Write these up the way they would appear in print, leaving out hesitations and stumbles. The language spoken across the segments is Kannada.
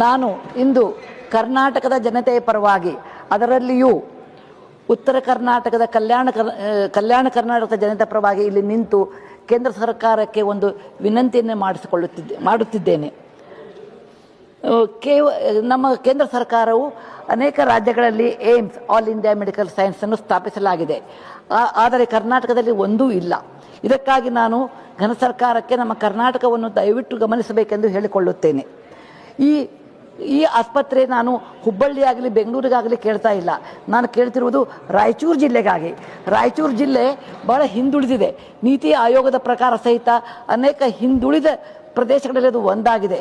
ನಾನು ಇಂದು ಕರ್ನಾಟಕದ ಜನತೆಯ ಪರವಾಗಿ ಅದರಲ್ಲಿಯೂ ಉತ್ತರ ಕರ್ನಾಟಕದ ಕಲ್ಯಾಣ ಕರ್ನಾಟಕದ ಜನತೆ ಪರವಾಗಿ ಇಲ್ಲಿ ನಿಂತು ಕೇಂದ್ರ ಸರ್ಕಾರಕ್ಕೆ ಒಂದು ವಿನಂತಿಯನ್ನು ಮಾಡುತ್ತಿದ್ದೇನೆ. ನಮ್ಮ ಕೇಂದ್ರ ಸರ್ಕಾರವು ಅನೇಕ ರಾಜ್ಯಗಳಲ್ಲಿ ಏಮ್ಸ್ ಆಲ್ ಇಂಡಿಯಾ ಮೆಡಿಕಲ್ ಸೈನ್ಸನ್ನು ಸ್ಥಾಪಿಸಲಾಗಿದೆ. ಆದರೆ ಕರ್ನಾಟಕದಲ್ಲಿ ಒಂದೂ ಇಲ್ಲ. ಇದಕ್ಕಾಗಿ ನಾನು ಘನ ಸರ್ಕಾರಕ್ಕೆ ನಮ್ಮ ಕರ್ನಾಟಕವನ್ನು ದಯವಿಟ್ಟು ಗಮನಿಸಬೇಕೆಂದು ಹೇಳಿಕೊಳ್ಳುತ್ತೇನೆ. ಈ ಆಸ್ಪತ್ರೆ ನಾನು ಹುಬ್ಬಳ್ಳಿಯಾಗಲಿ ಬೆಂಗಳೂರಿಗಾಗಲಿ ಕೇಳ್ತಾ ಇಲ್ಲ. ನಾನು ಕೇಳ್ತಿರುವುದು ರಾಯಚೂರು ಜಿಲ್ಲೆಗಾಗಿ. ರಾಯಚೂರು ಜಿಲ್ಲೆ ಬಹಳ ಹಿಂದುಳಿದಿದೆ. ನೀತಿ ಆಯೋಗದ ಪ್ರಕಾರ ಸಹಿತ ಅನೇಕ ಹಿಂದುಳಿದ ಪ್ರದೇಶಗಳಲ್ಲಿ ಅದು ಒಂದಾಗಿದೆ.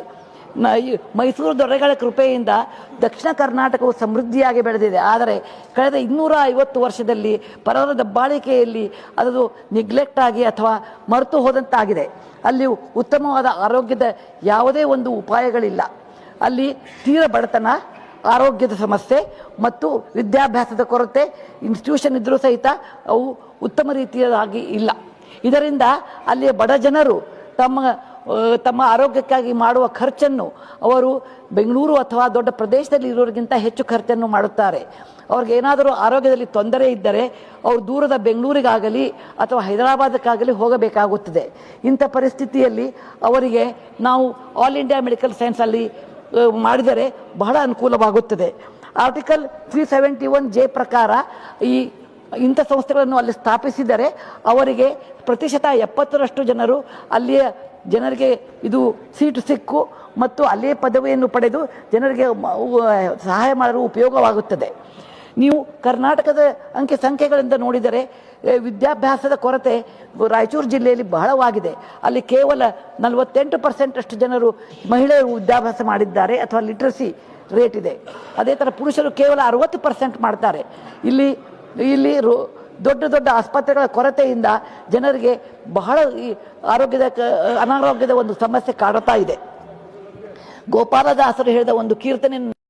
ಮೈಸೂರು ದೊರೆಗಳ ಕೃಪೆಯಿಂದ ದಕ್ಷಿಣ ಕರ್ನಾಟಕವು ಸಮೃದ್ಧಿಯಾಗಿ ಬೆಳೆದಿದೆ. ಆದರೆ ಕಳೆದ 250 ವರ್ಷದಲ್ಲಿ ಪರರ ದಬ್ಬಾಳಿಕೆಯಲ್ಲಿ ಅದು ನೆಗ್ಲೆಕ್ಟ್ ಆಗಿ ಅಥವಾ ಮರೆತು ಹೋದಂತಾಗಿದೆ. ಅಲ್ಲಿ ಉತ್ತಮವಾದ ಆರೋಗ್ಯದ ಯಾವುದೇ ಒಂದು ಉಪಾಯಗಳಿಲ್ಲ. ಅಲ್ಲಿ ತೀರ ಬಡತನ, ಆರೋಗ್ಯದ ಸಮಸ್ಯೆ ಮತ್ತು ವಿದ್ಯಾಭ್ಯಾಸದ ಕೊರತೆ ಇನ್ಸ್ಟಿಟ್ಯೂಷನ್ ಇದ್ದರೂ ಸಹಿತ ಅವು ಉತ್ತಮ ರೀತಿಯಾಗಿ ಇಲ್ಲ. ಇದರಿಂದ ಅಲ್ಲಿಯ ಬಡ ಜನರು ತಮ್ಮ ಆರೋಗ್ಯಕ್ಕಾಗಿ ಮಾಡುವ ಖರ್ಚನ್ನು ಅವರು ಬೆಂಗಳೂರು ಅಥವಾ ದೊಡ್ಡ ಪ್ರದೇಶದಲ್ಲಿ ಇರೋರಿಗಿಂತ ಹೆಚ್ಚು ಖರ್ಚನ್ನು ಮಾಡುತ್ತಾರೆ. ಅವ್ರಿಗೆ ಏನಾದರೂ ಆರೋಗ್ಯದಲ್ಲಿ ತೊಂದರೆ ಇದ್ದರೆ ಅವರು ದೂರದ ಬೆಂಗಳೂರಿಗಾಗಲಿ ಅಥವಾ ಹೈದರಾಬಾದಕ್ಕಾಗಲಿ ಹೋಗಬೇಕಾಗುತ್ತದೆ. ಇಂಥ ಪರಿಸ್ಥಿತಿಯಲ್ಲಿ ಅವರಿಗೆ ನಾವು ಆಲ್ ಇಂಡಿಯಾ ಮೆಡಿಕಲ್ ಸೈನ್ಸಲ್ಲಿ ಮಾಡಿದರೆ ಬಹಳ ಅನುಕೂಲವಾಗುತ್ತದೆ. ಆರ್ಟಿಕಲ್ 371J ಪ್ರಕಾರ ಇಂಥ ಸಂಸ್ಥೆಗಳನ್ನು ಅಲ್ಲಿ ಸ್ಥಾಪಿಸಿದರೆ ಅವರಿಗೆ ಪ್ರತಿಶತ 70ರಷ್ಟು ಜನರು ಅಲ್ಲಿಯ ಜನರಿಗೆ ಇದು ಸೀಟು ಸಿಕ್ಕು ಮತ್ತು ಅಲ್ಲಿಯೇ ಪದವಿಯನ್ನು ಪಡೆದು ಜನರಿಗೆ ಸಹಾಯ ಮಾಡಲು ಉಪಯೋಗವಾಗುತ್ತದೆ. ನೀವು ಕರ್ನಾಟಕದ ಸಂಖ್ಯೆಗಳಿಂದ ನೋಡಿದರೆ ವಿದ್ಯಾಭ್ಯಾಸದ ಕೊರತೆ ರಾಯಚೂರು ಜಿಲ್ಲೆಯಲ್ಲಿ ಬಹಳವಾಗಿದೆ. ಅಲ್ಲಿ ಕೇವಲ 48% ಅಷ್ಟು ಜನರು ಮಹಿಳೆಯರು ವಿದ್ಯಾಭ್ಯಾಸ ಮಾಡಿದ್ದಾರೆ ಅಥವಾ ಲಿಟ್ರಸಿ ರೇಟ್ ಇದೆ. ಅದೇ ಥರ ಪುರುಷರು ಕೇವಲ 60% ಮಾಡ್ತಾರೆ. ಇಲ್ಲಿ ದೊಡ್ಡ ಆಸ್ಪತ್ರೆಗಳ ಕೊರತೆಯಿಂದ ಜನರಿಗೆ ಬಹಳ ಅನಾರೋಗ್ಯದ ಒಂದು ಸಮಸ್ಯೆ ಕಾಡುತ್ತಾ ಇದೆ. ಗೋಪಾಲದಾಸರು ಹೇಳಿದ ಒಂದು ಕೀರ್ತನೆ